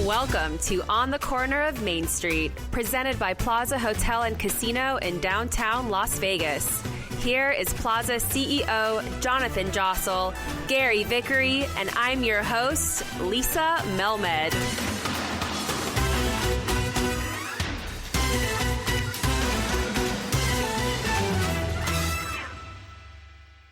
Welcome to On the Corner of Main Street, presented by Plaza Hotel and Casino in downtown Las Vegas. Here is Plaza CEO Jonathan Jossel, Gary Vickery, and I'm your host, Lisa Melmed.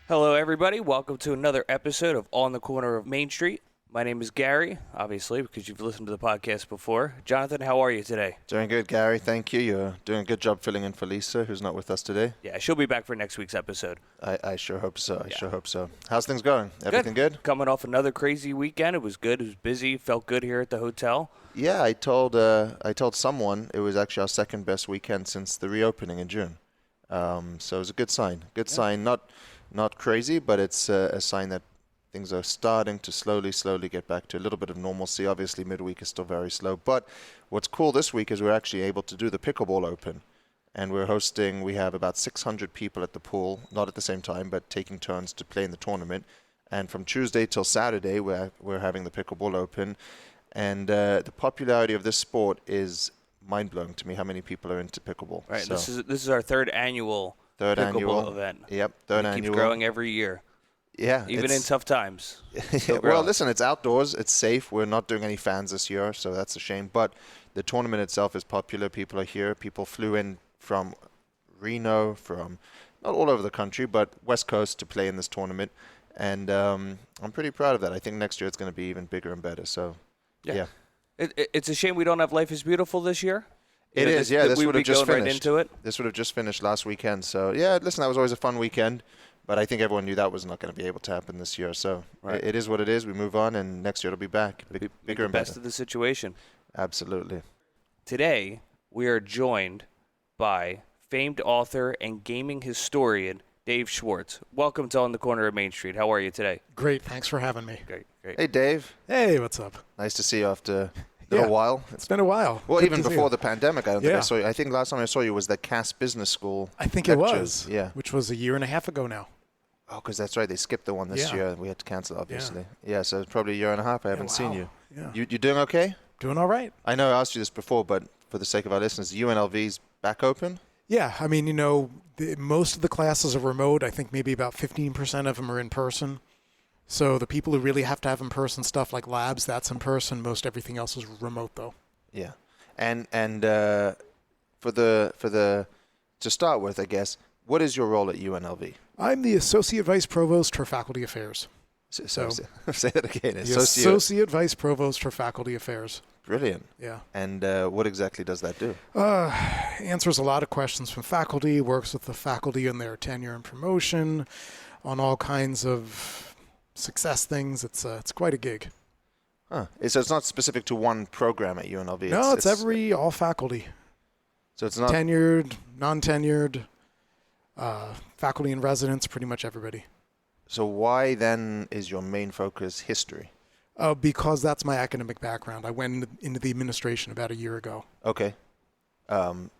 Hello, everybody. Welcome to another episode of On the Corner of Main Street. My name is Gary, obviously, because you've listened to the podcast before. Jonathan, how are you today? Doing good, Gary. Thank you. You're doing a good job filling in for Lisa, who's not with us today. Yeah, she'll be back for next week's episode. I sure hope so. I sure hope so. How's things going? Everything good? Coming off another crazy weekend. It was good. It was busy. Felt good here at the hotel. Yeah, I told someone it was actually our second best weekend since the reopening in June. So it was a good sign. Good sign. Not crazy, but it's a sign that things are starting to slowly get back to a little bit of normalcy. Obviously, midweek is still very slow. But what's cool this week is we're actually able to do the Pickleball Open. And we have about 600 people at the pool, not at the same time, but taking turns to play in the tournament. And from Tuesday till Saturday, we're having the Pickleball Open. And the popularity of this sport is mind-blowing to me, how many people are into pickleball. Right, so this is our third annual pickleball event. Yep, third annual. It keeps growing every year. Yeah. Even in tough times. Well, listen, it's outdoors. It's safe. We're not doing any fans this year, so that's a shame. But the tournament itself is popular. People are here. People flew in from Reno, from not all over the country, but West Coast to play in this tournament. And I'm pretty proud of that. I think next year it's going to be even bigger and better. So, yeah. It's a shame we don't have Life is Beautiful this year. It is, yeah. This would have just finished. Right into it. This would have just finished last weekend. So, yeah, listen, that was always a fun weekend. But I think everyone knew that was not going to be able to happen this year. So it is what it is. We move on, and next year it'll be back. Bigger and better. Best of the situation. Absolutely. Today, we are joined by famed author and gaming historian Dave Schwartz. Welcome to On the Corner of Main Street. How are you today? Great. Thanks for having me. Great. Hey, Dave. Hey, what's up? Nice to see you after a little while. It's been a while. Well, even before the pandemic, I don't think I saw you. I think last time I saw you was the Cass Business School. I think lectures. It was. Yeah. Which was a year and a half ago now. Oh, because that's right. They skipped the one this year. We had to cancel, obviously. Yeah, so it's probably a year and a half. I haven't seen you. Yeah. You doing okay? Doing all right. I know I asked you this before, but for the sake of our listeners, UNLV's back open? Yeah. I mean, most of the classes are remote. I think maybe about 15% of them are in person. So the people who really have to have in-person stuff like labs, that's in person. Most everything else is remote, though. Yeah. And to start with, I guess, what is your role at UNLV? I'm the Associate Vice Provost for Faculty Affairs. So say that again. Associate Vice Provost for Faculty Affairs. Brilliant. Yeah. And what exactly does that do? Answers a lot of questions from faculty, works with the faculty in their tenure and promotion, on all kinds of success things. It's quite a gig. Huh. So it's not specific to one program at UNLV? No, it's all faculty. So it's not tenured, non-tenured, faculty and residents, pretty much everybody. So why then is your main focus history? Because that's my academic background. I went into the administration about a year ago. Okay. And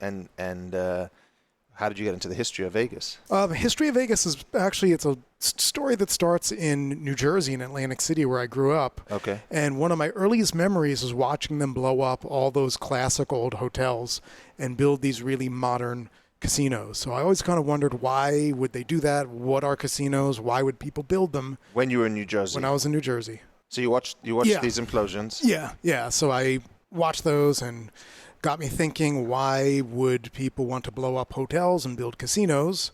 how did you get into the history of Vegas? History of Vegas is actually, it's a story that starts in New Jersey, in Atlantic City, where I grew up. Okay. And one of my earliest memories is watching them blow up all those classic old hotels and build these really modern casinos. So I always kind of wondered, why would they do that? What are casinos? Why would people build them? When you were in New Jersey? When I was in New Jersey. So you watched these implosions? Yeah. So I watched those and got me thinking, why would people want to blow up hotels and build casinos?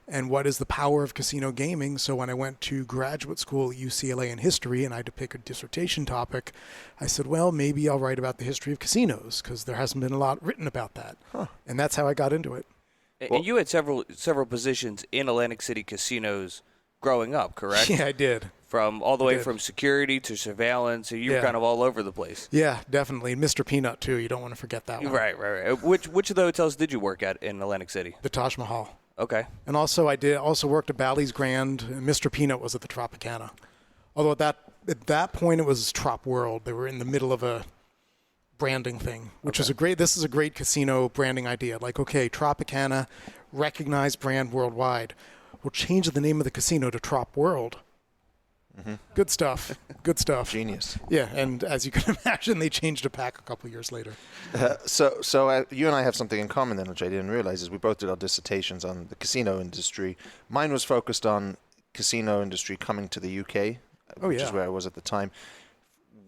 And what is the power of casino gaming? So when I went to graduate school at UCLA in history and I had to pick a dissertation topic, I said, well, maybe I'll write about the history of casinos because there hasn't been a lot written about that. Huh. And that's how I got into it. And you had several positions in Atlantic City casinos growing up, correct? Yeah, I did. From all the way from security to surveillance, so you were kind of all over the place. Yeah, definitely. Mr. Peanut, too. You don't want to forget that one. Right. Which of the hotels did you work at in Atlantic City? The Taj Mahal. Okay. And also I also worked at Bally's Grand. And Mr. Peanut was at the Tropicana. Although at that point it was Trop World. They were in the middle of a branding thing, which is this is a great casino branding idea. Like, okay, Tropicana, recognized brand worldwide. We'll change the name of the casino to Trop World. Good stuff. Good stuff. Genius. Yeah, and as you can imagine, they changed the pack a couple of years later. So you and I have something in common then, which I didn't realize, is we both did our dissertations on the casino industry. Mine was focused on casino industry coming to the UK, which is where I was at the time.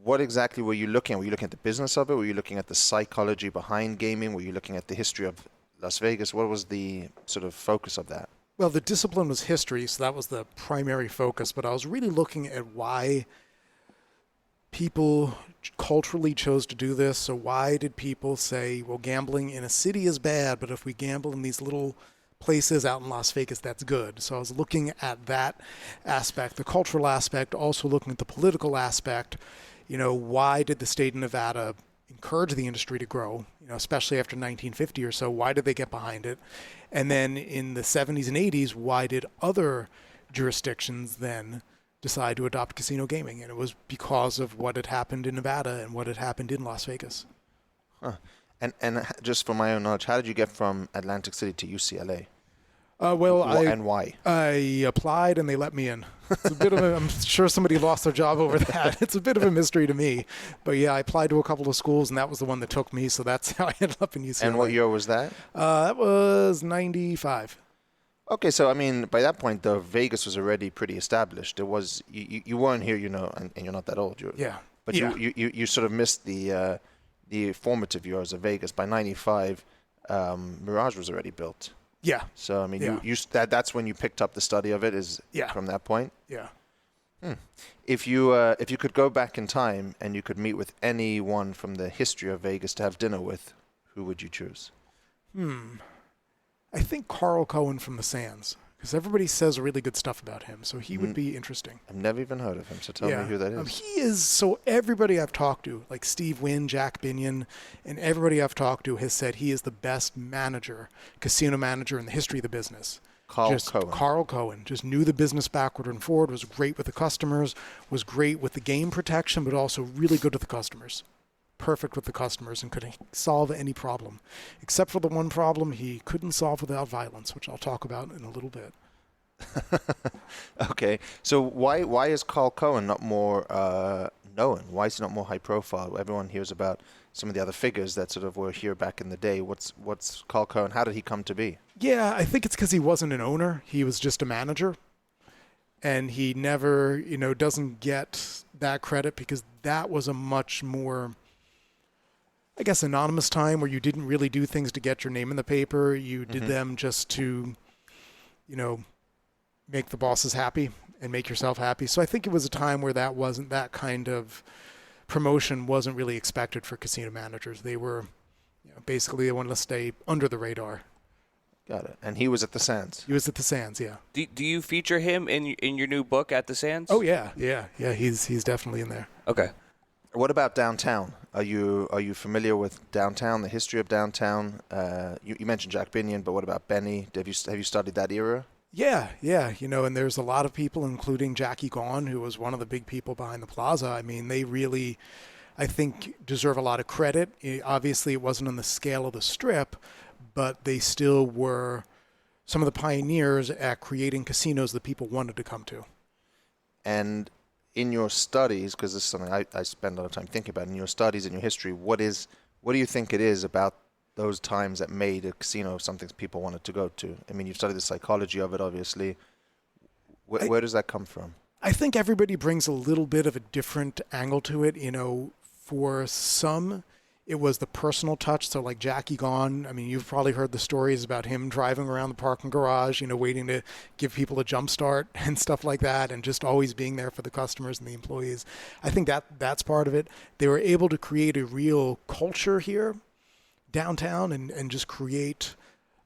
What exactly were you looking at? Were you looking at the business of it? Were you looking at the psychology behind gaming? Were you looking at the history of Las Vegas? What was the sort of focus of that? Well, the discipline was history, so that was the primary focus. But I was really looking at why people culturally chose to do this. So why did people say, well, gambling in a city is bad, but if we gamble in these little places out in Las Vegas, that's good. So I was looking at that aspect, the cultural aspect, also looking at the political aspect. Why did the state of Nevada encourage the industry to grow, especially after 1950 or so? Why did they get behind it? And then in the 70s and 80s, why did other jurisdictions then decide to adopt casino gaming? And it was because of what had happened in Nevada and what had happened in Las Vegas. Huh. And just for my own knowledge, how did you get from Atlantic City to UCLA? And why? I applied and they let me in. It's a bit of I'm sure somebody lost their job over that. It's a bit of a mystery to me. But yeah, I applied to a couple of schools and that was the one that took me. So that's how I ended up in UCLA. And what year was that? That was 95. Okay, so I mean, by that point, though, Vegas was already pretty established. It was you weren't here, and you're not that old. But you sort of missed the formative years of Vegas. By 95, Mirage was already built. Yeah. So I mean, that's when you picked up the study of it. From that point. Yeah. If you could go back in time and you could meet with anyone from the history of Vegas to have dinner with, who would you choose? I think Carl Cohen from the Sands, because everybody says really good stuff about him, so he would be interesting. I've never even heard of him, so tell me who that is. He is, so everybody I've talked to, like Steve Wynn, Jack Binion, and everybody I've talked to has said he is the best casino manager in the history of the business. Carl Cohen just knew the business backward and forward, was great with the customers, was great with the game protection, but also really good with the customers. Perfect with the customers and could solve any problem. Except for the one problem he couldn't solve without violence, which I'll talk about in a little bit. Okay. So why is Carl Cohen not more known? Why is he not more high profile? Everyone hears about some of the other figures that sort of were here back in the day. What's Carl Cohen? How did he come to be? Yeah, I think it's because he wasn't an owner. He was just a manager. And he never, doesn't get that credit because that was a much more, I guess, anonymous time where you didn't really do things to get your name in the paper. You did them just to, make the bosses happy and make yourself happy. So I think it was a time where that kind of promotion wasn't really expected for casino managers. They were, basically they wanted to stay under the radar. Got it. And he was at the Sands. He was at the Sands, yeah. Do you feature him in your new book at the Sands? Oh yeah. He's definitely in there. Okay. What about downtown? Are you familiar with downtown, the history of downtown? You mentioned Jack Binion, but what about Benny? Have you studied that era? Yeah. And there's a lot of people, including Jackie Gaughan, who was one of the big people behind the plaza. I mean, they really, I think, deserve a lot of credit. Obviously, it wasn't on the scale of the Strip, but they still were some of the pioneers at creating casinos that people wanted to come to. And in your studies, because this is something I spend a lot of time thinking about, in your studies, in your history, what do you think it is about those times that made a casino something people wanted to go to? I mean, you've studied the psychology of it, obviously. Where does that come from? I think everybody brings a little bit of a different angle to it. For some, it was the personal touch. So like Jackie Gaughan, I mean, you've probably heard the stories about him driving around the parking garage, waiting to give people a jump start and stuff like that, and just always being there for the customers and the employees. I think that's part of it. They were able to create a real culture here downtown and just create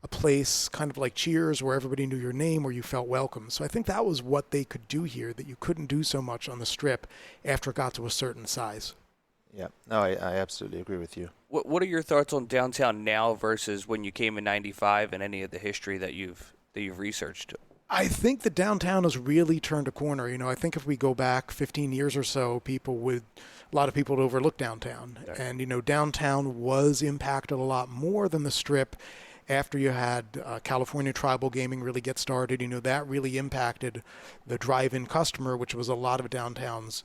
a place kind of like Cheers where everybody knew your name, where you felt welcome. So I think that was what they could do here that you couldn't do so much on the Strip after it got to a certain size. Yeah, no, I absolutely agree with you. What are your thoughts on downtown now versus when you came in '95 and any of the history that you've researched? I think the downtown has really turned a corner. I think if we go back 15 years or so, a lot of people would overlook downtown. Right. And, downtown was impacted a lot more than the Strip. after you had California tribal gaming really get started, that really impacted the drive-in customer, which was a lot of downtown's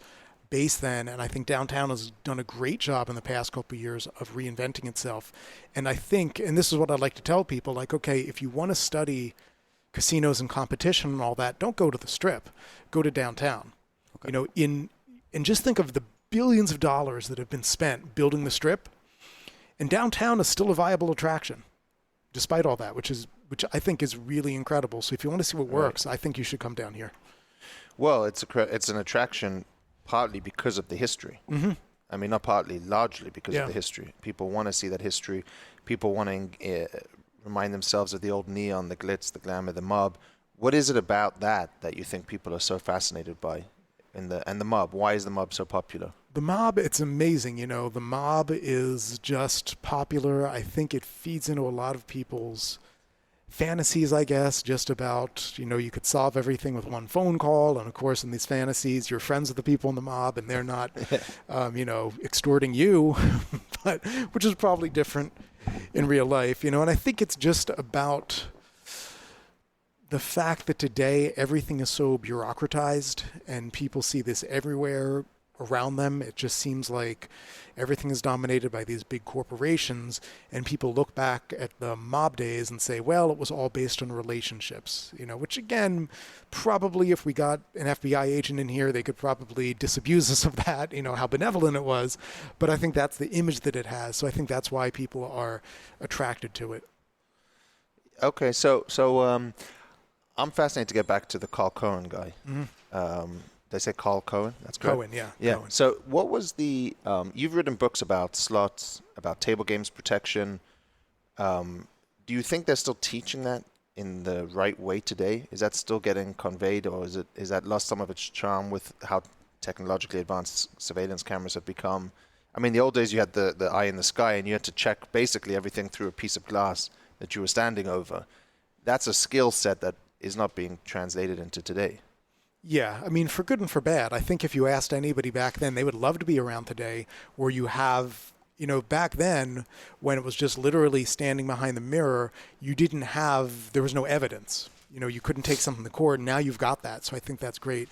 base then. And I think downtown has done a great job in the past couple of years of reinventing itself. And I think, and this is what I'd like to tell people, like, okay, if you want to study casinos and competition and all that, don't go to the Strip, go to downtown. Okay. And just think of the billions of dollars that have been spent building the Strip, and downtown is still a viable attraction, despite all that, which I think is really incredible. So if you want to see what works, I think you should come down here. Well, it's an attraction partly because of the history. Mm-hmm. I mean, not partly, largely because of the history. People want to see that history. People want to remind themselves of the old neon, the glitz, the glamour, the mob. What is it about that you think people are so fascinated by? And the mob, why is the mob so popular? The mob, it's amazing. The mob is just popular. I think it feeds into a lot of people's fantasies, I guess, just about, you could solve everything with one phone call. And of course, in these fantasies, you're friends with the people in the mob and they're not, extorting you, but which is probably different in real life, and I think it's just about the fact that today everything is so bureaucratized and people see this everywhere around them. It just seems like everything is dominated by these big corporations, and people look back at the mob days and say, well, it was all based on relationships, which again, probably if we got an FBI agent in here, they could probably disabuse us of that, how benevolent it was. But I think that's the image that it has. So I think that's why people are attracted to it. Okay, so I'm fascinated to get back to the Carl Cohen guy. Mm-hmm. They say Carl Cohen? That's correct? Cohen, yeah. Yeah. Cohen. So what was you've written books about slots, about table games protection. Do you think they're still teaching that in the right way today? Is that still getting conveyed, or is that lost some of its charm with how technologically advanced surveillance cameras have become? I mean, the old days you had the eye in the sky and you had to check basically everything through a piece of glass that you were standing over. That's a skill set that is not being translated into today. Yeah, I mean, for good and for bad. I think if you asked anybody back then, they would love to be around today where you have, back then when it was just literally standing behind the mirror, there was no evidence. You couldn't take something to court, and now you've got that. So I think that's great.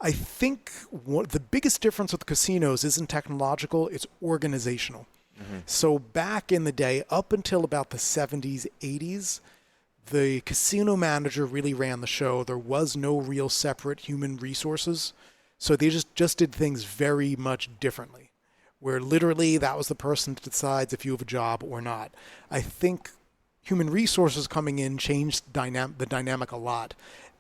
I think the biggest difference with casinos isn't technological, it's organizational. Mm-hmm. So back in the day, up until about the 70s, 80s, the casino manager really ran the show. There was no real separate human resources. So they just did things very much differently, where literally that was the person that decides if you have a job or not. I think human resources coming in changed the dynamic a lot,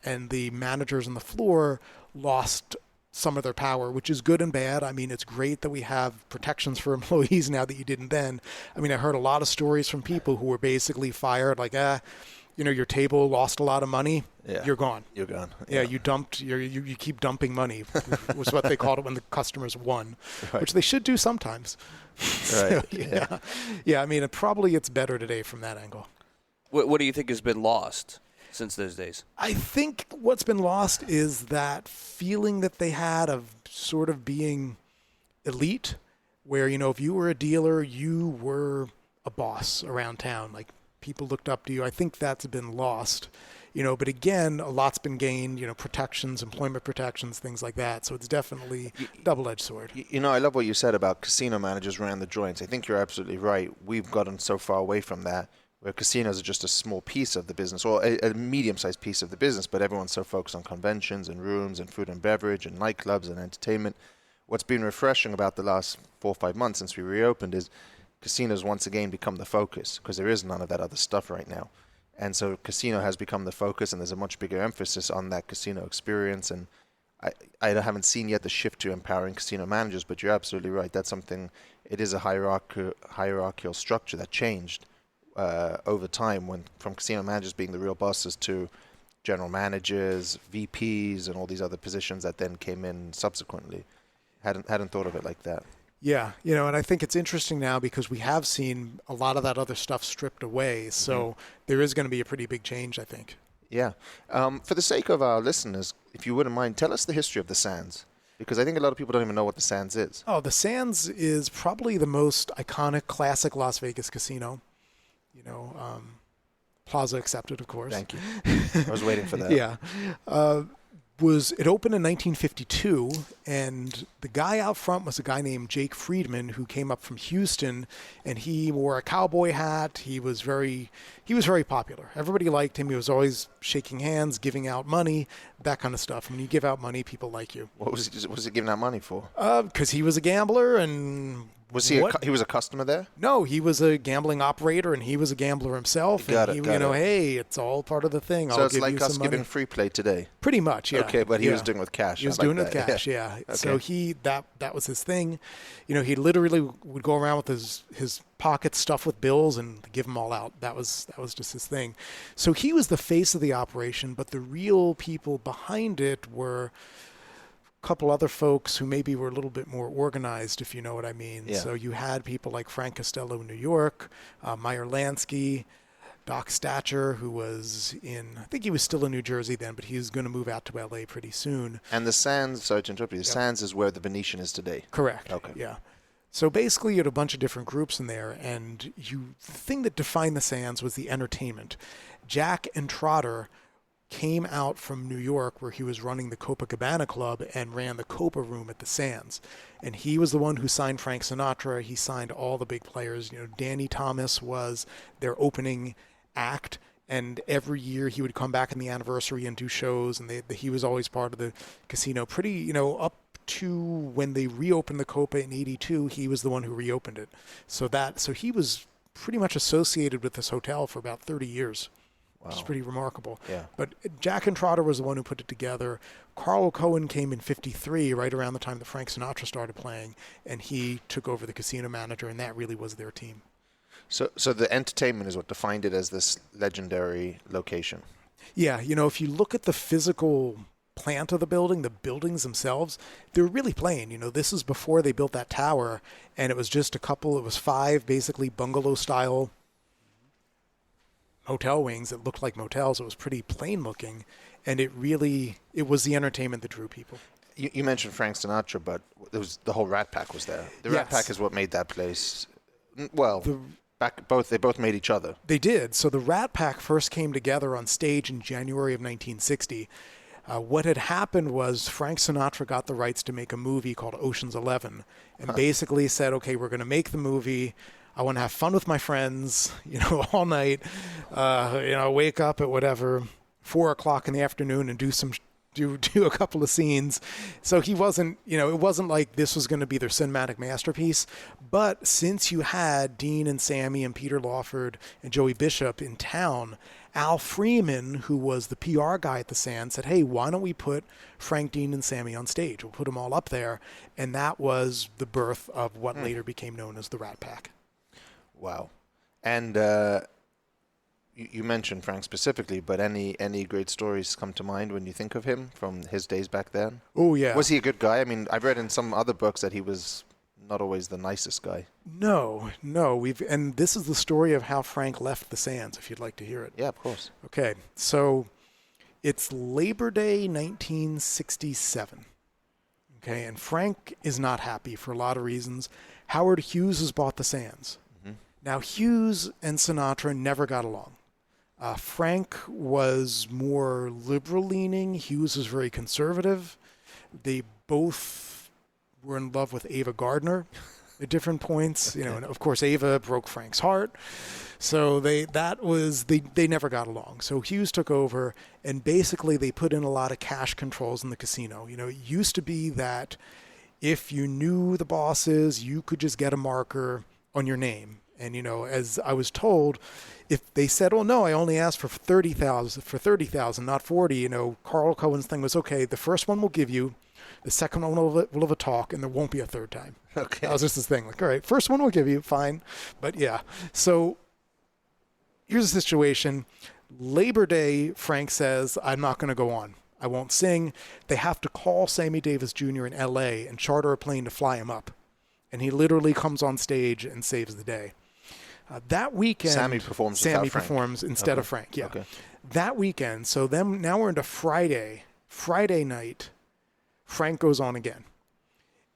and the managers on the floor lost some of their power, which is good and bad. I mean, it's great that we have protections for employees now that you didn't then. I mean, I heard a lot of stories from people who were basically fired, like, your table lost a lot of money. Yeah. You're gone. You're gone. Yeah, you keep dumping money, was what they called it when the customers won, right. Which they should do sometimes. Right. So, yeah. I mean, it's better today from that angle. What do you think has been lost since those days? I think what's been lost is that feeling that they had of sort of being elite, where, if you were a dealer, you were a boss around town. Like, people looked up to you. I think that's been lost, but again, a lot's been gained, protections, employment protections, things like that. So it's definitely a double-edged sword. I love what you said about casino managers ran the joints. I think you're absolutely right. We've gotten so far away from that, where casinos are just a small piece of the business, or a medium-sized piece of the business, but everyone's so focused on conventions and rooms and food and beverage and nightclubs and entertainment. What's been refreshing about the last 4 or 5 months since we reopened is casinos once again become the focus, because there is none of that other stuff right now. And so casino has become the focus, and there's a much bigger emphasis on that casino experience. And I haven't seen yet the shift to empowering casino managers, but you're absolutely right. That's something, it is a hierarchical structure that changed over time, from casino managers being the real bosses to general managers, VPs, and all these other positions that then came in subsequently. Hadn't thought of it like that. Yeah, and I think it's interesting now because we have seen a lot of that other stuff stripped away. So there is going to be a pretty big change, I think. Yeah. For the sake of our listeners, if you wouldn't mind, tell us the history of the Sands, because I think a lot of people don't even know what the Sands is. Oh, the Sands is probably the most iconic, classic Las Vegas casino. Plaza accepted, of course. Thank you. I was waiting for that. Yeah. It opened in 1952, and the guy out front was a guy named Jake Friedman, who came up from Houston, and he wore a cowboy hat. He was very popular. Everybody liked him. He was always shaking hands, giving out money, that kind of stuff. When you give out money, people like you. What was he giving out money for? Because he was a gambler, and he was a customer there? No, he was a gambling operator, and he was a gambler himself. Got and it. Hey, it's all part of the thing. So it's like us giving free play today. Pretty much, yeah. Okay, but he was doing it with cash. He was doing it with cash, yeah. Okay. So that was his thing. He literally would go around with his pockets stuffed with bills and give them all out. That was just his thing. So he was the face of the operation, but the real people behind it were couple other folks who maybe were a little bit more organized, if you know what I mean. Yeah. So you had people like Frank Costello in New York, Meyer Lansky, Doc Stacher, who was I think he was still in New Jersey then, but he was going to move out to L.A. pretty soon. And the Sands, sorry to interrupt you, the Sands is where the Venetian is today. Correct. Okay. Yeah. So basically you had a bunch of different groups in there, and the thing that defined the Sands was the entertainment. Jack and Trotter came out from New York, where he was running the Copacabana Club and ran the Copa Room at the Sands. And he was the one who signed Frank Sinatra. He signed all the big players. Danny Thomas was their opening act, and every year he would come back in the anniversary and do shows, and he was always part of the casino. Up to when they reopened the Copa in '82, he was the one who reopened it. So he was pretty much associated with this hotel for about 30 years. Wow. Which is pretty remarkable. Yeah. But Jack and Trotter was the one who put it together. Carl Cohen came in '53, right around the time that Frank Sinatra started playing, and he took over the casino manager, and that really was their team. So the entertainment is what defined it as this legendary location. Yeah, if you look at the physical plant of the buildings themselves, they're really plain. This is before they built that tower, and it was just it was 5 basically bungalow-style hotel wings that looked like motels. It was pretty plain looking, and it was the entertainment that drew people. You mentioned Frank Sinatra, but the whole Rat Pack was there. The Rat Pack is what made that place. Well, they both made each other. They did. So the Rat Pack first came together on stage in January of 1960. What had happened was Frank Sinatra got the rights to make a movie called Ocean's 11, and basically said, okay, we're going to make the movie. I want to have fun with my friends, all night, wake up at 4:00 in the afternoon and do a couple of scenes. So he wasn't, it wasn't like this was going to be their cinematic masterpiece. But since you had Dean and Sammy and Peter Lawford and Joey Bishop in town, Al Freeman, who was the PR guy at the Sands, said, hey, why don't we put Frank, Dean, and Sammy on stage? We'll put them all up there. And that was the birth of what later became known as the Rat Pack. Wow. And you mentioned Frank specifically, but any great stories come to mind when you think of him from his days back then? Oh, yeah. Was he a good guy? I mean, I've read in some other books that he was not always the nicest guy. No. And this is the story of how Frank left the Sands, if you'd like to hear it. Yeah, of course. Okay, so it's Labor Day 1967. Okay, and Frank is not happy for a lot of reasons. Howard Hughes has bought the Sands. Now, Hughes and Sinatra never got along. Frank was more liberal-leaning. Hughes was very conservative. They both were in love with Ava Gardner at different points. And of course, Ava broke Frank's heart. So they never got along. So Hughes took over, and basically they put in a lot of cash controls in the casino. It used to be that if you knew the bosses, you could just get a marker on your name. And, as I was told, if they said, oh, no, I only asked for 30,000, not 40, Carl Cohen's thing was, okay, the first one we'll give you, the second one we'll have a talk, and there won't be a third time. Okay. That was just his thing. Like, all right, first one we'll give you, fine. But, yeah. So here's the situation. Labor Day, Frank says, I'm not going to go on. I won't sing. They have to call Sammy Davis Jr. in L.A. and charter a plane to fly him up. And he literally comes on stage and saves the day. That weekend, Sammy performs instead of Frank. Yeah. Okay. That weekend. So then now we're into Friday. Friday night, Frank goes on again,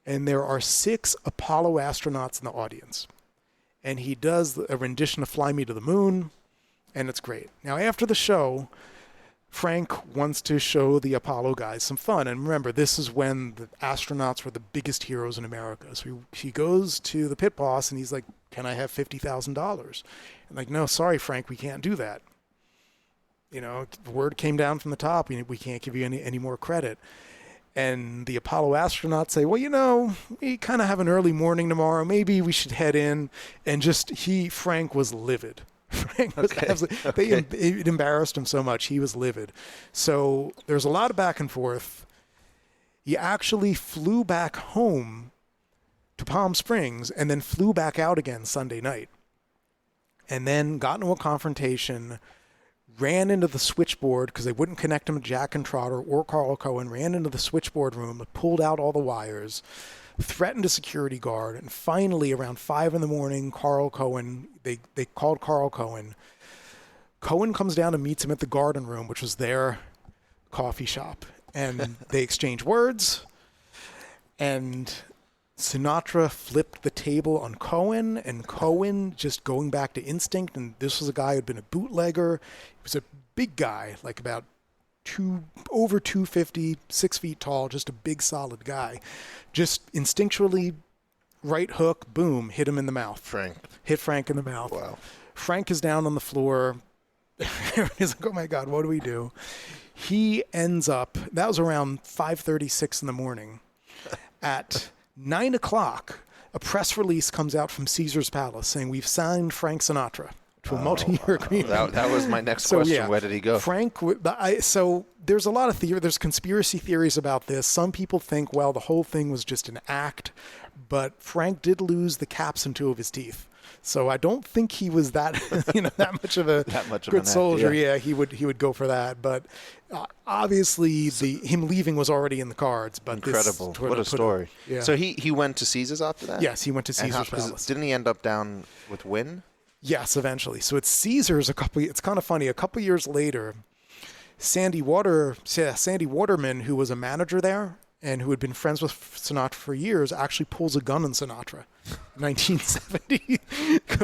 and there are 6 Apollo astronauts in the audience, and he does a rendition of "Fly Me to the Moon." and it's great. Now, after the show, Frank wants to show the Apollo guys some fun. And remember, this is when the astronauts were the biggest heroes in America. So he goes to the pit boss and he's like, can I have $50,000? And like, no, sorry, Frank, we can't do that. You know, the word came down from the top. We can't give you any more credit. And the Apollo astronauts say, well, you know, we kind of have an early morning tomorrow. Maybe we should head in. And Frank was livid. Frank was it embarrassed him so much. He was livid. So there's a lot of back and forth. He actually flew back home to Palm Springs and then flew back out again Sunday night. And then got into a confrontation, ran into the switchboard because they wouldn't connect him to Jack and Trotter or Carl Cohen, ran into the switchboard room, pulled out all the wires, threatened a security guard, and finally around 5 a.m, Carl Cohen, they called Carl Cohen. Cohen comes down and meets him at the Garden Room, which was their coffee shop, and they exchange words, and Sinatra flipped the table on Cohen, and Cohen just going back to instinct, and this was a guy who had been a bootlegger. He was a big guy, like about over 250, 6 feet tall, just a big solid guy. Just instinctually, right hook, boom, hit him in the mouth. Hit Frank in the mouth. Wow. Frank is down on the floor. He's like, oh my God, what do we do? He ends up, that was around 5:36 in the morning. At 9 o'clock, a press release comes out from Caesar's Palace saying, we've signed Frank Sinatra to a multi-year agreement. That was my next question. Yeah, where did he go? Frank, so there's a lot of there's conspiracy theories about this. Some people think, well, the whole thing was just an act, but Frank did lose the caps in 2 of his teeth. So I don't think he was that, that much of a good soldier. Yeah, he would go for that. But obviously, him leaving was already in the cards. But incredible! What a story. Yeah. So he went to Caesars after that. Yes, he went to Caesar's Palace. Didn't he end up down with Wynn? Yes, eventually. So it's Caesars. It's kind of funny. A couple years later, Sandy Waterman, who was a manager there and who had been friends with Sinatra for years, actually pulls a gun on Sinatra in 1970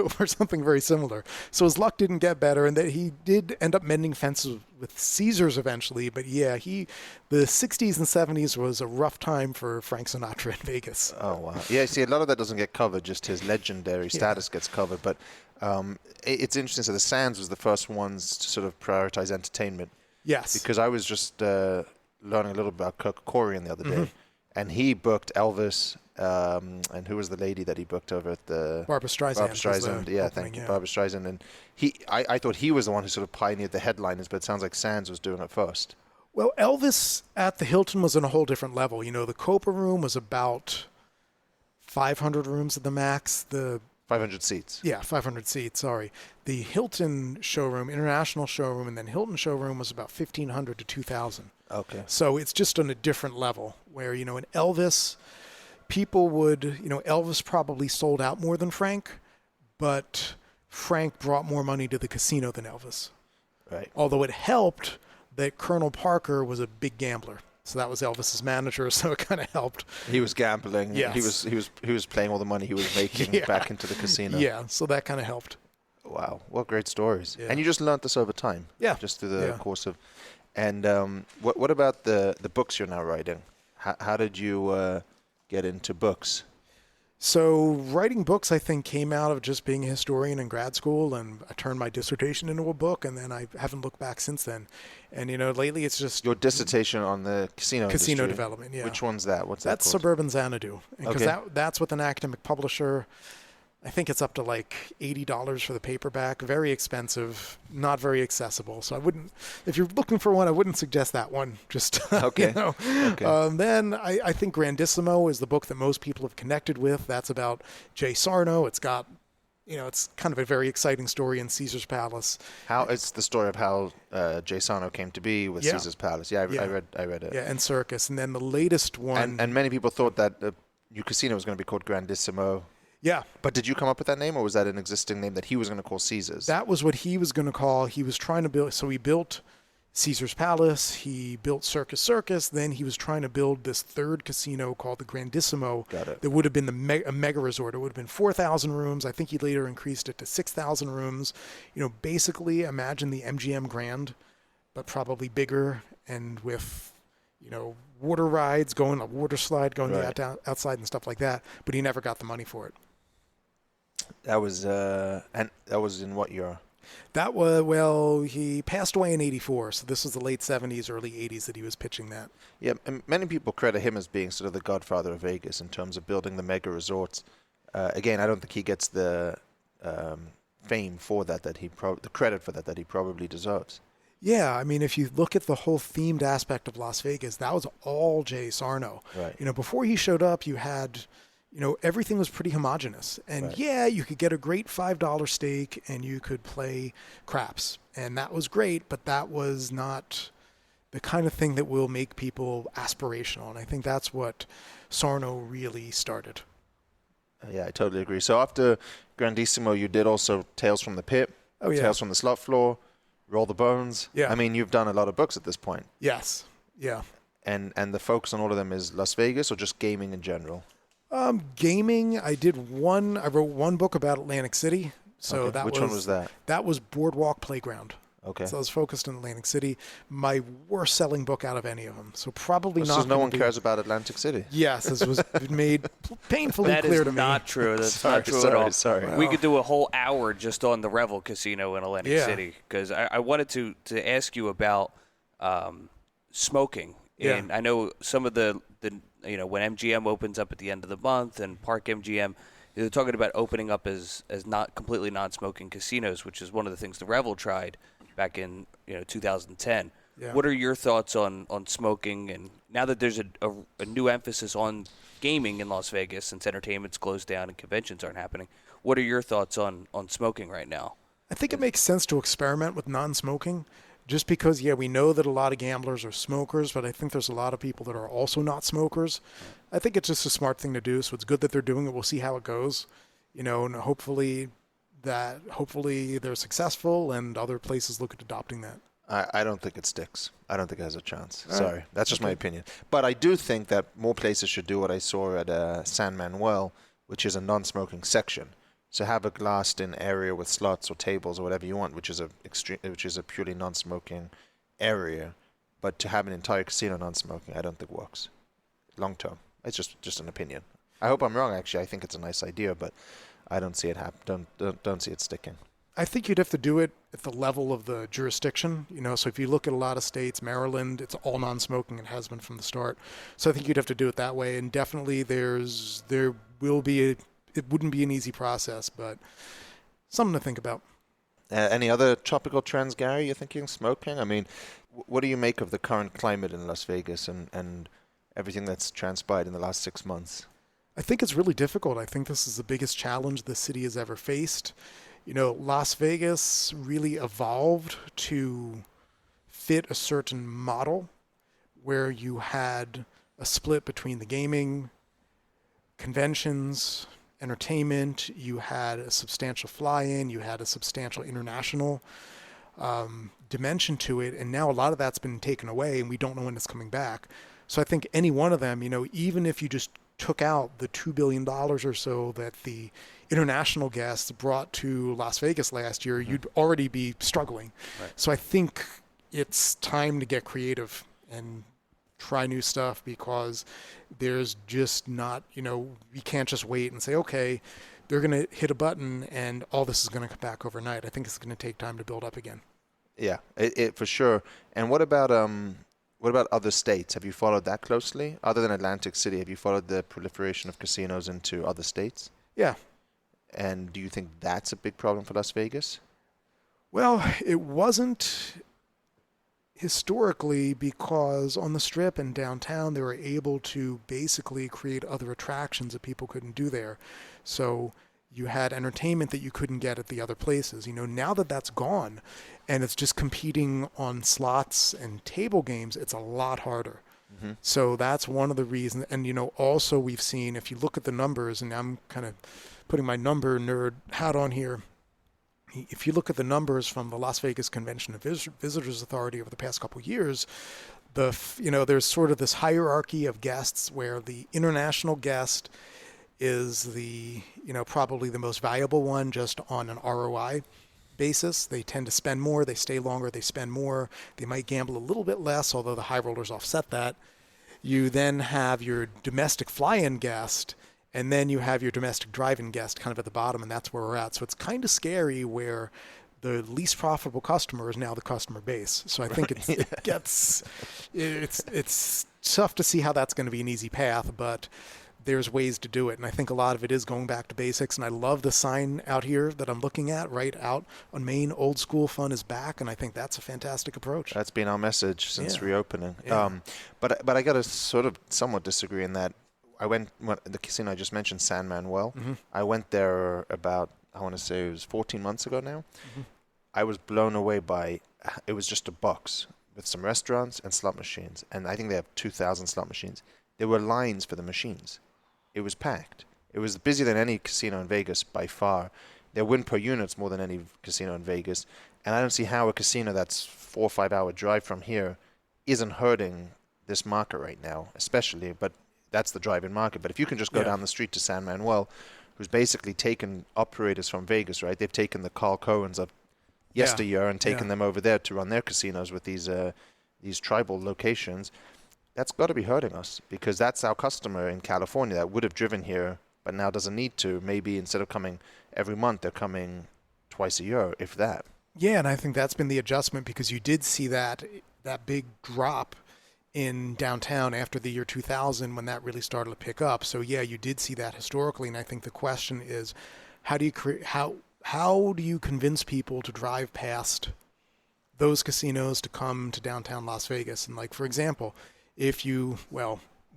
for something very similar. So his luck didn't get better, and that he did end up mending fences with Caesars eventually. But yeah, the 60s and 70s was a rough time for Frank Sinatra in Vegas. Oh, wow. Yeah, see, a lot of that doesn't get covered. Just his legendary status gets covered. But it's interesting. So the Sands was the first ones to sort of prioritize entertainment. Yes. Because I was just learning a little bit about Kirk Corrigan the other day, and he booked Elvis, and who was the lady that he booked over at the... Barbra Streisand. Barbra Streisand, yeah, thank you, Barbra Streisand. And I thought he was the one who sort of pioneered the headliners, but it sounds like Sands was doing it first. Well, Elvis at the Hilton was on a whole different level. The Copa Room was about 500 rooms at the max. 500 seats. Yeah, 500 seats, sorry. The Hilton showroom, International showroom, and then Hilton showroom was about 1,500 to 2,000. Okay. So it's just on a different level where, in Elvis, people would, Elvis probably sold out more than Frank, but Frank brought more money to the casino than Elvis. Right. Although it helped that Colonel Parker was a big gambler. So that was Elvis's manager, so it kind of helped. He was gambling. Yes. He was playing all the money he was making back into the casino. Yeah, so that kind of helped. Wow, what great stories. Yeah. And you just learned this over time. Yeah. Just through the course of... And what about the books you're now writing? How did you get into books? So writing books, I think, came out of just being a historian in grad school, and I turned my dissertation into a book, and then I haven't looked back since then. And, lately it's just... Your dissertation on the casino industry. Development, yeah. Which one's that? What's that That's called? Suburban Xanadu. Because okay. that's with an academic publisher. I think it's up to like $80 for the paperback. Very expensive, not very accessible. So I wouldn't, if you're looking for one, I wouldn't suggest that one. Just, okay. Okay. Then I think Grandissimo is the book that most people have connected with. That's about Jay Sarno. It's got, it's kind of a very exciting story in Caesar's Palace. It's the story of how Jay Sarno came to be with Caesar's Palace. Yeah, I read it. Yeah, and Circus. And then the latest one. And many people thought that your casino was going to be called Grandissimo. Yeah. But did you come up with that name, or was that an existing name that he was going to call Caesars? That was what he was going to call. He was trying to build. So he built Caesar's Palace. He built Circus. Then he was trying to build this third casino called the Grandissimo. Got it. That would have been a mega resort. It would have been 4,000 rooms. I think he later increased it to 6,000 rooms. Basically imagine the MGM Grand, but probably bigger and with, water rides, a water slide going outside and stuff like that. But he never got the money for it. That was and that was in what year? That was, he passed away in 84, so this was the late 70s, early 80s that he was pitching that. Yeah, and many people credit him as being sort of the godfather of Vegas in terms of building the mega resorts. Again, I don't think he gets the fame for that the credit for that he probably deserves. Yeah, I mean, if you look at the whole themed aspect of Las Vegas, that was all Jay Sarno. Right. Before he showed up, you had... everything was pretty homogenous. And right. Yeah, you could get a great $5 steak and you could play craps. And that was great, but that was not the kind of thing that will make people aspirational. And I think that's what Sarno really started. Yeah, I totally agree. So after Grandissimo, you did also Tales from the Pit, Tales from the Slot Floor, Roll the Bones. Yeah. I mean, you've done a lot of books at this point. Yes. Yeah. And the focus on all of them is Las Vegas or just gaming in general? Gaming, I wrote one book about Atlantic City. So okay. Which one was that? That was Boardwalk Playground. Okay. So I was focused on Atlantic City. My worst selling book out of any of them. So probably not. Because no one cares about Atlantic City. Yes, this was made painfully clear to me. That is not true. That's not true at all. Sorry. We could do a whole hour just on the Revel Casino in Atlantic City, because I wanted to ask you about smoking. And I know some of the when MGM opens up at the end of the month and Park MGM, they're talking about opening up as not completely non-smoking casinos, which is one of the things the Revel tried back in 2010. Yeah. What are your thoughts on smoking? And now that there's a new emphasis on gaming in Las Vegas since entertainment's closed down and conventions aren't happening, what are your thoughts on smoking right now? I think it makes sense to experiment with non-smoking. Just because, we know that a lot of gamblers are smokers, but I think there's a lot of people that are also not smokers. I think it's just a smart thing to do, so it's good that they're doing it. We'll see how it goes, and hopefully they're successful and other places look at adopting that. I don't think it sticks. I don't think it has a chance. Sorry. That's just my opinion. But I do think that more places should do what I saw at San Manuel, which is a non-smoking section. So have a glassed-in area with slots or tables or whatever you want, which is a purely non-smoking area. But to have an entire casino non-smoking, I don't think works long term. It's just an opinion. I hope I'm wrong. Actually, I think it's a nice idea, but I don't see it happen. Don't see it sticking. I think you'd have to do it at the level of the jurisdiction. So if you look at a lot of states, Maryland, it's all non-smoking and has been from the start. So I think you'd have to do it that way. And definitely there will be it wouldn't be an easy process, but something to think about. Any other topical trends, Gary, you're thinking? Smoking? I mean, what do you make of the current climate in Las Vegas and everything that's transpired in the last 6 months? I think it's really difficult. I think this is the biggest challenge the city has ever faced. Las Vegas really evolved to fit a certain model where you had a split between the gaming, conventions, entertainment, you had a substantial fly-in, you had a substantial international dimension to it, and now a lot of that's been taken away, and we don't know when it's coming back. So I think any one of them, even if you just took out the $2 billion or so that the international guests brought to Las Vegas last year, you'd already be struggling. Right. So I think it's time to get creative and try new stuff, because there's just not, we can't just wait and say, okay, they're going to hit a button and all this is going to come back overnight. I think it's going to take time to build up again. Yeah, it for sure. And what about other states? Have you followed that closely? Other than Atlantic City, have you followed the proliferation of casinos into other states? Yeah. And do you think that's a big problem for Las Vegas? Well, it wasn't historically, because on the Strip and downtown, they were able to basically create other attractions that people couldn't do there. So you had entertainment that you couldn't get at the other places. Now that that's gone and it's just competing on slots and table games, it's a lot harder. Mm-hmm. So that's one of the reasons. And, also we've seen, if you look at the numbers, and I'm kind of putting my number nerd hat on here, if you look at the numbers from the Las Vegas Convention and Visitors Authority over the past couple of years, there's sort of this hierarchy of guests where the international guest is probably the most valuable one just on an ROI basis. They tend to spend more, they stay longer, they spend more. They might gamble a little bit less, although the high rollers offset that. You then have your domestic fly-in guest, and then you have your domestic drive-in guest kind of at the bottom, and that's where we're at. So it's kind of scary where the least profitable customer is now the customer base. So I think it's tough to see how that's going to be an easy path, but there's ways to do it. And I think a lot of it is going back to basics. And I love the sign out here that I'm looking at right out on Main. Old school fun is back. And I think that's a fantastic approach. That's been our message since reopening. Yeah. But I got to sort of somewhat disagree in that the casino I just mentioned, San Manuel. Mm-hmm. I went there about, I want to say it was 14 months ago now. Mm-hmm. I was blown away by, it was just a box with some restaurants and slot machines. And I think they have 2,000 slot machines. There were lines for the machines. It was packed. It was busier than any casino in Vegas by far. Their win per unit's more than any casino in Vegas. And I don't see how a casino that's 4 or 5 hour drive from here isn't hurting this market right now, especially. But that's the drive-in market. But if you can just go down the street to San Manuel, who's basically taken operators from Vegas, right? They've taken the Carl Cohens of yesteryear and taken them over there to run their casinos with these tribal locations. That's got to be hurting us because that's our customer in California that would have driven here but now doesn't need to. Maybe instead of coming every month, they're coming twice a year, if that. Yeah, and I think that's been the adjustment because you did see that big drop in downtown after the year 2000 when that really started to pick up. So yeah, you did see that historically, and I think the question is, how do you convince people to drive past those casinos to come to downtown Las Vegas? And like, for example,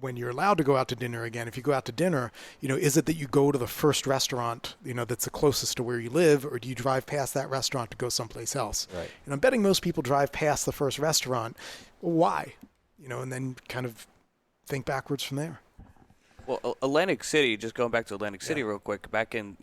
when you're allowed to go out to dinner again, if you go out to dinner, is it that you go to the first restaurant, that's the closest to where you live, or do you drive past that restaurant to go someplace else? Right. And I'm betting most people drive past the first restaurant. Well, why? And then kind of think backwards from there. Well, Atlantic City, just going back to Atlantic City real quick, back in,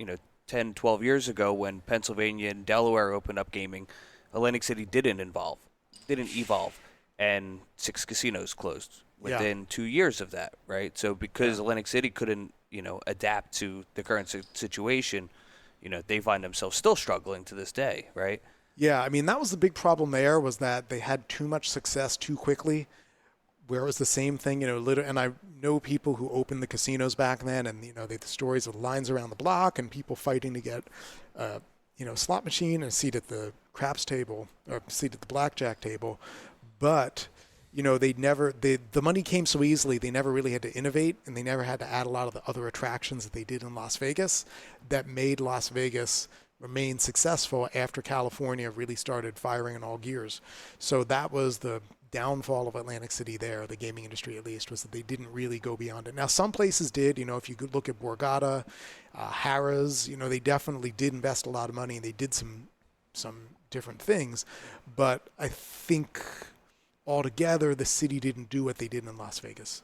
10, 12 years ago when Pennsylvania and Delaware opened up gaming, Atlantic City didn't evolve. And 6 casinos closed within 2 years of that, right? So because Atlantic City couldn't, adapt to the current situation, they find themselves still struggling to this day, right? Yeah, I mean, that was the big problem there, was that they had too much success too quickly, where it was the same thing, and I know people who opened the casinos back then, and, the stories of lines around the block and people fighting to get, a slot machine and a seat at the craps table, or a seat at the blackjack table. But, the money came so easily, they never really had to innovate, and they never had to add a lot of the other attractions that they did in Las Vegas that made Las Vegas remain successful after California really started firing in all gears. So that was the downfall of Atlantic City there, the gaming industry at least, was that they didn't really go beyond it. Now, some places did, if you could look at Borgata, Harrah's, they definitely did invest a lot of money, and they did some different things. But I think altogether, the city didn't do what they did in Las Vegas.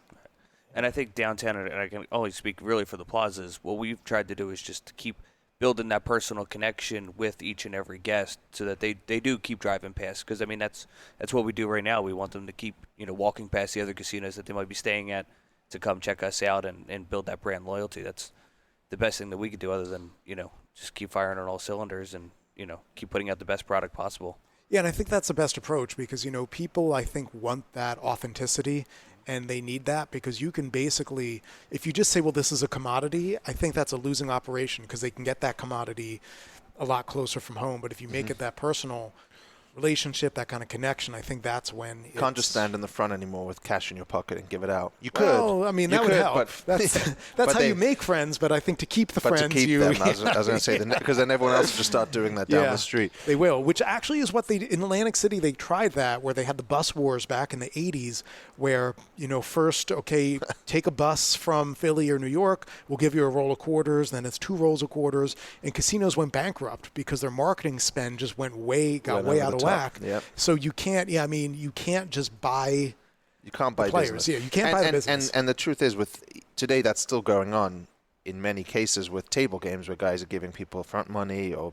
And I think downtown, and I can only speak really for the plazas, what we've tried to do is just to keep building that personal connection with each and every guest so that they do keep driving past. Because, I mean, that's what we do right now. We want them to keep, walking past the other casinos that they might be staying at to come check us out and build that brand loyalty. That's the best thing that we could do other than, just keep firing on all cylinders and, keep putting out the best product possible. Yeah, and I think that's the best approach because, people, I think, want that authenticity, and they need that because you can basically, if you just say, well, this is a commodity, I think that's a losing operation because they can get that commodity a lot closer from home. But if you make it that personal relationship, that kind of connection, I think that's when you can't just stand in the front anymore with cash in your pocket and give it out. You could. Well, I mean, that would help. That's but how you make friends, but I think to keep the friends, to keep them, I was going to say, because then everyone else will just start doing that down the street. They will, which actually is what they in Atlantic City, they tried that, where they had the bus wars back in the 80s, where, first, okay, take a bus from Philly or New York, we'll give you a roll of quarters, then it's 2 rolls of quarters, and casinos went bankrupt because their marketing spend just got way out of whack. Yep. So you can't, you can't just buy. You can't buy players. business. Yeah, you can't buy the business. And the truth is, with today, that's still going on in many cases with table games where guys are giving people front money or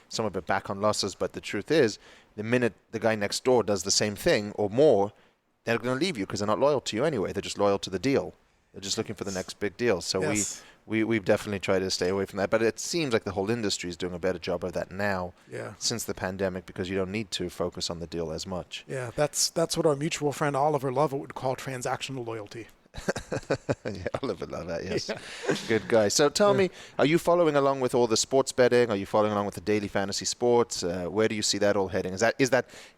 some of it back on losses. But the truth is, the minute the guy next door does the same thing or more, they're going to leave you because they're not loyal to you anyway. They're just loyal to the deal. They're just looking for the next big deal. So we've definitely tried to stay away from that. But it seems like the whole industry is doing a better job of that now since the pandemic, because you don't need to focus on the deal as much. Yeah, that's what our mutual friend Oliver Lovett would call transactional loyalty. Yeah, Oliver Lovett, yes. Yeah. Good guy. So tell me, are you following along with all the sports betting? Are you following along with the daily fantasy sports? Where do you see that all heading?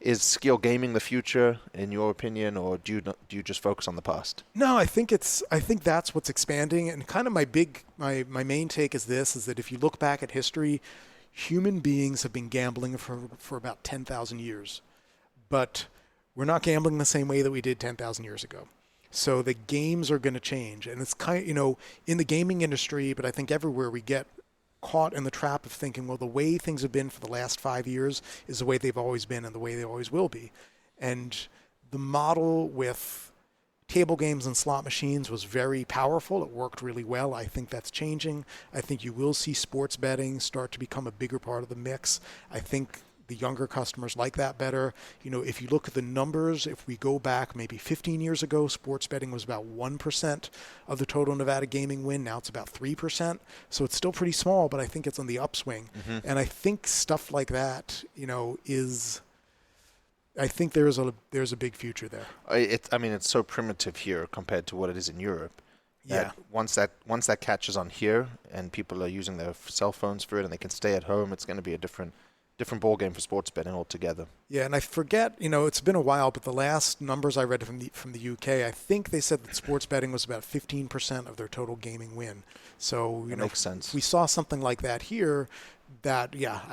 Is skill gaming the future in your opinion, or do you just focus on the past? No, I think that's what's expanding, and kind of my main take is that if you look back at history, human beings have been gambling for about 10,000 years, but we're not gambling the same way that we did 10,000 years ago. So the games are going to change, and it's kind of, in the gaming industry, but I think everywhere we get caught in the trap of thinking, well, the way things have been for the last 5 years is the way they've always been and the way they always will be. And the model with table games and slot machines was very powerful. It worked really well. I think that's changing. I think you will see sports betting start to become a bigger part of the mix. I think the younger customers like that better. If you look at the numbers, if we go back maybe 15 years ago, sports betting was about 1% of the total Nevada gaming win. Now it's about 3%. So it's still pretty small, but I think it's on the upswing. Mm-hmm. And I think stuff like that, I think there's a big future there. It's so primitive here compared to what it is in Europe. Yeah. Once that catches on here and people are using their cell phones for it and they can stay at home, it's going to be a different ball game for sports betting altogether. Yeah, and I forget, it's been a while, but the last numbers I read from the UK, I think they said that sports betting was about 15% of their total gaming win. So, that makes sense. If we saw something like that here, I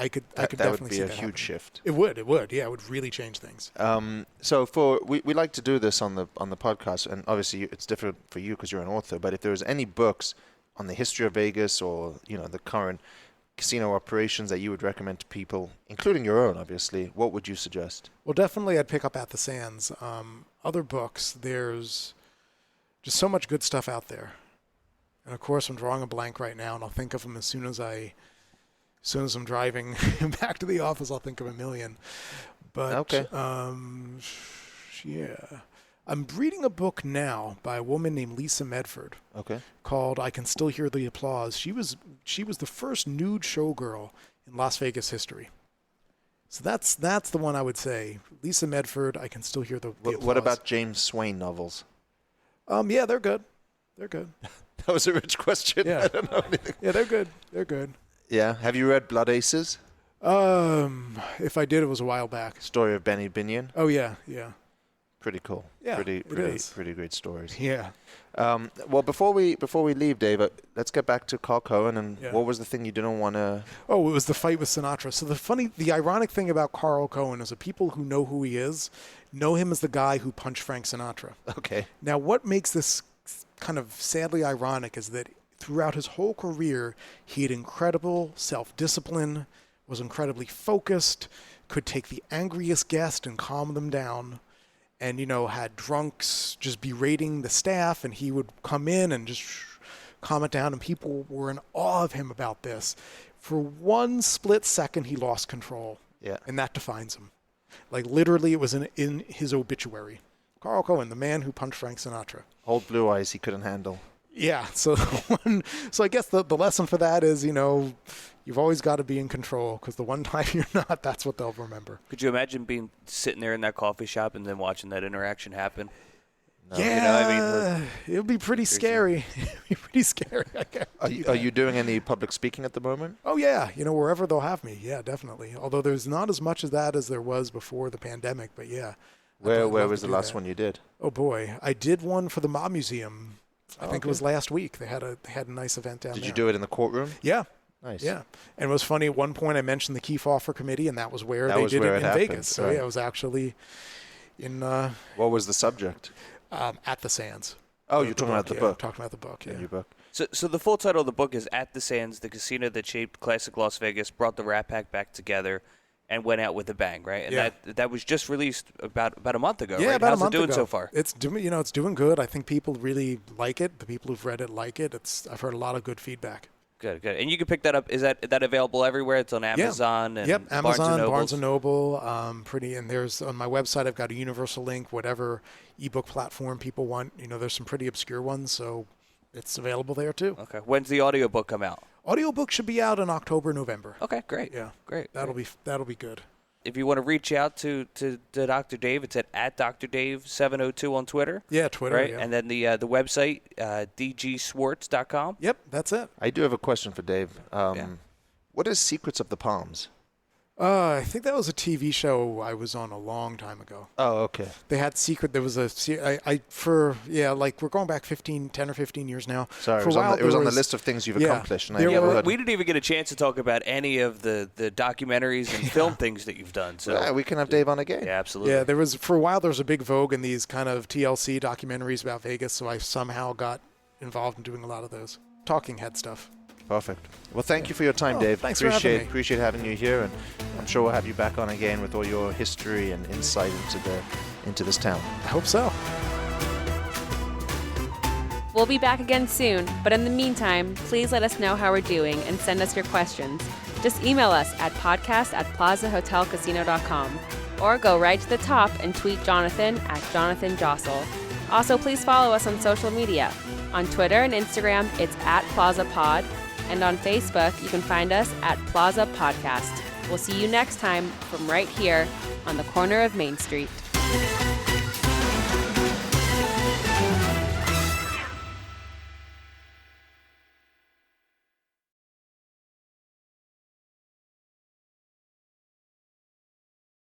could definitely see that. That would be a huge happening. shift. It would. Yeah, it would really change things. So we like to do this on the podcast, and obviously it's different for you because you're an author, but if there was any books on the history of Vegas or, the current casino operations that you would recommend to people, including your own, obviously, what would you suggest? Well, definitely I'd pick up At the Sands. Other books, there's just so much good stuff out there. And of course, I'm drawing a blank right now, and I'll think of them as soon as I'm driving back to the office. I'll think of a million. But okay. I'm reading a book now by a woman named Lisa Medford. Okay. Called I Can Still Hear the Applause. She was the first nude showgirl in Las Vegas history. So that's the one I would say. Lisa Medford, I Can Still Hear the Applause. What about James Swain novels? Yeah, they're good. They're good. That was a rich question. Yeah. I don't know anything. Yeah, they're good. They're good. Yeah. Have you read Blood Aces? If I did, it was a while back. Story of Benny Binion? Oh, yeah. Pretty cool. Yeah, pretty great stories. Yeah. Well, before we leave, Dave, let's get back to Carl Cohen. And what was the thing you didn't want to? Oh, it was the fight with Sinatra. So the ironic thing about Carl Cohen is that people who know who he is know him as the guy who punched Frank Sinatra. Okay. Now, what makes this kind of sadly ironic is that throughout his whole career, he had incredible self-discipline, was incredibly focused, could take the angriest guest and calm them down. And, had drunks just berating the staff, and he would come in and just calm it down, and people were in awe of him about this. For one split second, he lost control. Yeah. And that defines him. Like, literally, it was in his obituary. Carl Cohen, the man who punched Frank Sinatra. Old blue eyes he couldn't handle. Yeah. So I guess the lesson for that is, you've always got to be in control, because the one time you're not, that's what they'll remember. Could you imagine sitting there in that coffee shop and then watching that interaction happen? No. Yeah, it would be pretty scary. It would be pretty scary. Are you doing any public speaking at the moment? Oh, yeah. Wherever they'll have me. Yeah, definitely. Although there's not as much of that as there was before the pandemic, but yeah. Where was the last one you did? Oh, boy. I did one for the Mob Museum. I think it was last week. They had a nice event down there. Did you do it in the courtroom? Yeah. Nice. Yeah. And it was funny, at one point I mentioned the Keefe Offer Committee, and that was where they did it in Vegas. So yeah, it was actually in... what was the subject? At the Sands. Oh, you're talking about the book. Talking about the book, yeah. Your book. So the full title of the book is At the Sands, the casino that shaped classic Las Vegas, brought the Rat Pack back together, and went out with a bang, right? And that was just released about a month ago, right? About a month ago. How's it doing so far? It's doing good. I think people really like it. The people who've read it like it. I've heard a lot of good feedback. Good. And you can pick that up. Is that available everywhere? It's on Amazon and Amazon, Barnes & Noble. And there's on my website, I've got a universal link, whatever ebook platform people want. There's some pretty obscure ones, so it's available there too. Okay. When's the audiobook come out? Audiobook should be out in October, November. Okay, great. Yeah. Great. That'll be good. If you want to reach out to Dr. Dave, it's at Dr. Dave 702 on Twitter. Yeah, Twitter. Right, yeah. and then the website dgschwartz.com. Yep, that's it. I do have a question for Dave. What is Secrets of the Palms? I think that was a TV show I was on a long time ago. Oh, okay. They had Secret. There was we're going back 10 or 15 years now. Sorry, for it was on the list of things you've accomplished. And we didn't even get a chance to talk about any of the documentaries and film things that you've done. So yeah, we can have Dave on again. Yeah, absolutely. Yeah, for a while there was a big vogue in these kind of TLC documentaries about Vegas, so I somehow got involved in doing a lot of those talking head stuff. Perfect. Well, thank you for your time, Dave. Thanks for having me. Appreciate having you here, and I'm sure we'll have you back on again with all your history and insight into this town. I hope so. We'll be back again soon, but in the meantime, please let us know how we're doing and send us your questions. Just email us at podcast@plazahotelcasino.com or go right to the top and tweet Jonathan at Jonathan Jossel. Also, please follow us on social media. On Twitter and Instagram, it's at PlazaPod. And on Facebook, you can find us at Plaza Podcast. We'll see you next time from right here on the corner of Main Street.